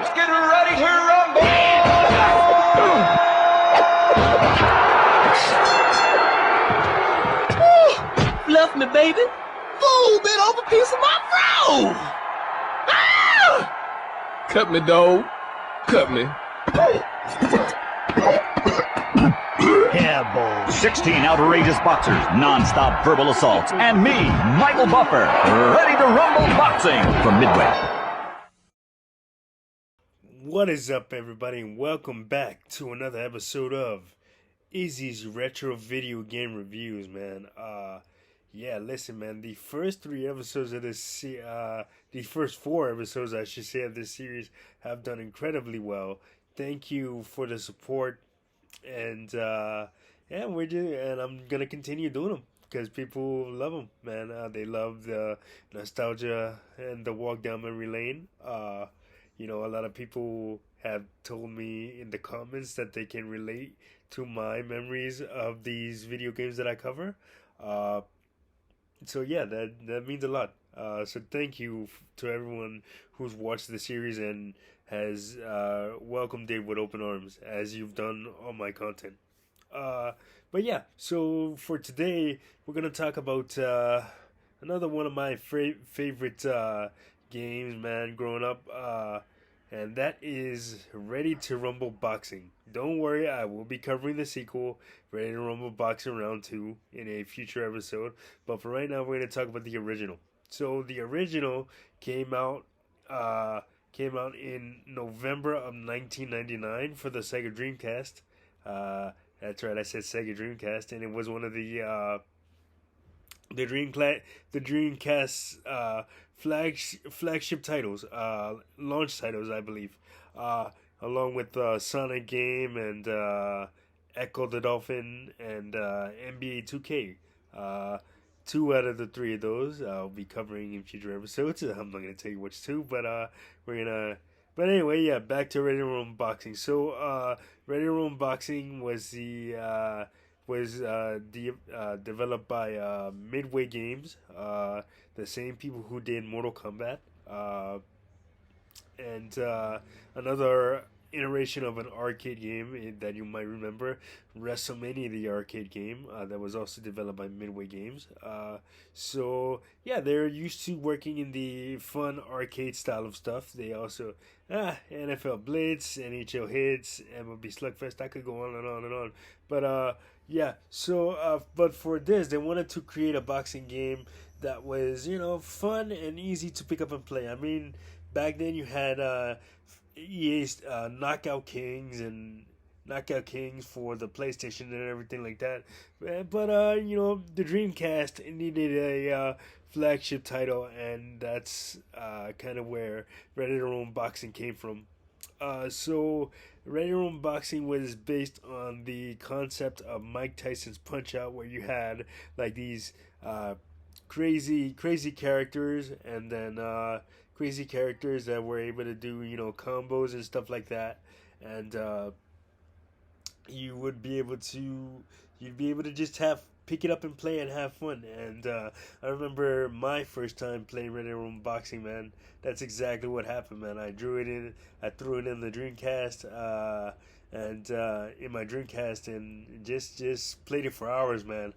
Let's get ready to rumble! Left me, baby. Fool bit off a piece of my throat. Ah! Cut me, dog. Cut me. Yeah, boy. 16 outrageous boxers, non-stop verbal assaults, and me, Michael Buffer, ready to rumble boxing from Midway. What is up, everybody, and welcome back to another episode of Izzy's Retro Video Game Reviews, man. Yeah, listen, man, the first 3 episodes of this, the first 4 episodes, I should say, of this series have done incredibly well. Thank you for the support, and, yeah, and I'm gonna continue doing them, because people love them, man. They love the nostalgia and the walk down memory lane. You know, a lot of people have told me in the comments that they can relate to my memories of these video games that I cover. So yeah, that means a lot. So thank you to everyone who's watched the series and has welcomed it with open arms, as you've done on my content. But yeah, so for today, we're going to talk about another one of my favorite games, man, growing up, and that is Ready to Rumble Boxing. Don't worry, I will be covering the sequel, Ready to Rumble Boxing Round 2, in a future episode, but for right now, we're going to talk about the original. So the original came out in November of 1999 for the Sega Dreamcast. That's right, I said Sega Dreamcast, and it was one of the Dreamcast flagship titles, launch titles, I believe, along with Sonic Game and Echo the Dolphin and NBA 2K. 2 out of the 3 of those I'll be covering in future episodes. I'm not gonna tell you which 2, but we're gonna. But anyway, yeah, back to Ready to Rumble Boxing. So, Ready to Rumble Boxing was developed by Midway Games, the same people who did Mortal Kombat, and another iteration of an arcade game that you might remember, WrestleMania, the arcade game, that was also developed by Midway Games. So yeah, they're used to working in the fun arcade style of stuff. They also NFL Blitz, NHL Hits, MLB Slugfest. I could go on and on and on, but yeah. So but for this, they wanted to create a boxing game that was, you know, fun and easy to pick up and play. I mean, back then you had EA's Knockout Kings for the PlayStation and everything like that. But you know, the Dreamcast needed a flagship title, and that's kind of where Ready to Rumble Boxing came from. So Ready to Rumble Boxing was based on the concept of Mike Tyson's Punch Out, where you had like these crazy characters, and then crazy characters that were able to do, you know, combos and stuff like that, and you'd be able to just pick it up and play and have fun. And I remember my first time playing Ready to Rumble Boxing, man. That's exactly what happened, man. I threw it in the Dreamcast, and in my Dreamcast, and just played it for hours, man.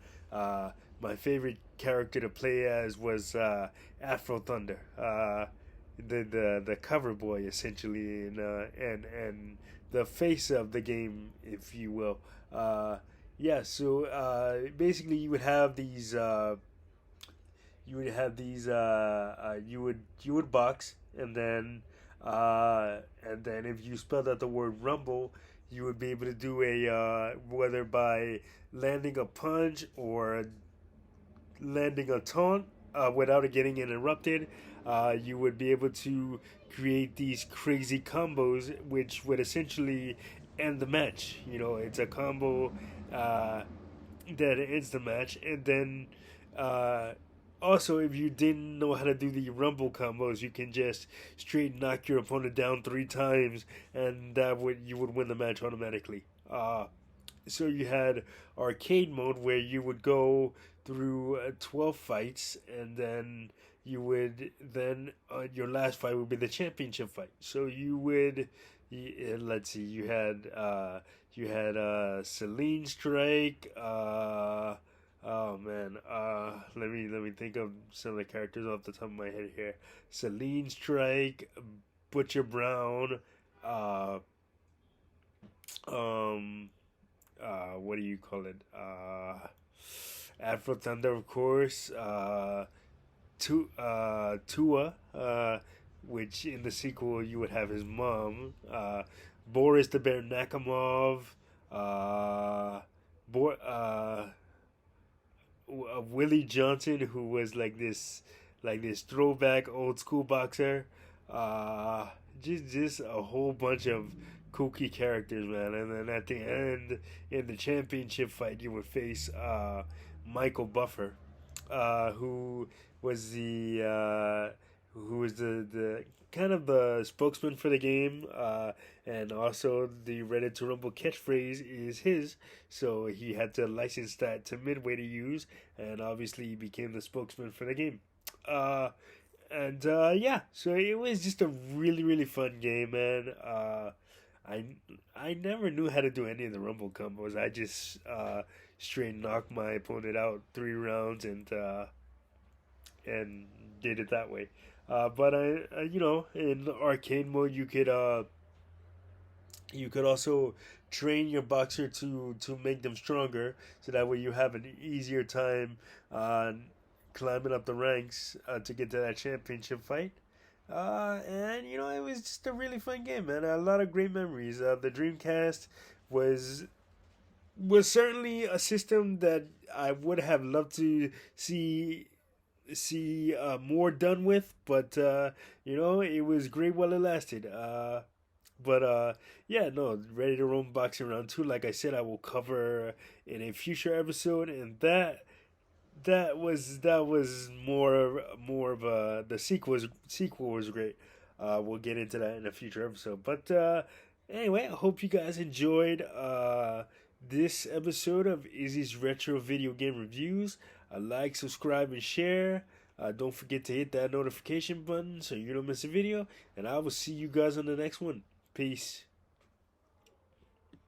My favorite character to play as was Afro Thunder, the cover boy, essentially, and the face of the game, if you will. Yeah, so basically you would have these you would box, and then if you spelled out the word rumble, you would be able to do a whether by landing a punch or landing a taunt without it getting interrupted. You would be able to create these crazy combos, which would essentially end the match. You know, it's a combo that ends the match, and then also, if you didn't know how to do the rumble combos, you can just straight knock your opponent down 3 times, and you would win the match automatically. So you had arcade mode, where you would go through 12 fights, and then you would then your last fight would be the championship fight. So you would, let's see, you had Celine Strike. Oh man, let me think of some of the characters off the top of my head here. Celine Strike, Butcher Brown, um, what do you call it? Afro Thunder, of course. Tua, which in the sequel you would have his mom. Boris the Bear Nakamov. Bo- uh, Willie Johnson, who was like this throwback old school boxer. Uh, just a whole bunch of kooky characters, man. And then at the end, in the championship fight, you would face Michael Buffer, who was the kind of the spokesman for the game, and also the Ready to Rumble catchphrase is his. So he had to license that to Midway to use, and obviously he became the spokesman for the game. And yeah, so it was just a really fun game, man. I I never knew how to do any of the Rumble combos. I just straight knocked my opponent out 3 rounds and did it that way. But you know, in arcade mode, you could also train your boxer to make them stronger, so that way you have an easier time uh, climbing up the ranks to get to that championship fight. And you know, it was just a really fun game, man. A lot of great memories. The Dreamcast was certainly a system that I would have loved to see more done with, but you know, it was great while it lasted. But yeah, no, Ready to Roam Boxing Round 2, like I said, I will cover in a future episode, and that was more of a the sequel was great. We'll get into that in a future episode. But anyway, I hope you guys enjoyed this episode of Izzy's Retro Video Game Reviews. Like, subscribe, and share. Don't forget to hit that notification button so you don't miss a video. And I will see you guys on the next one. Peace.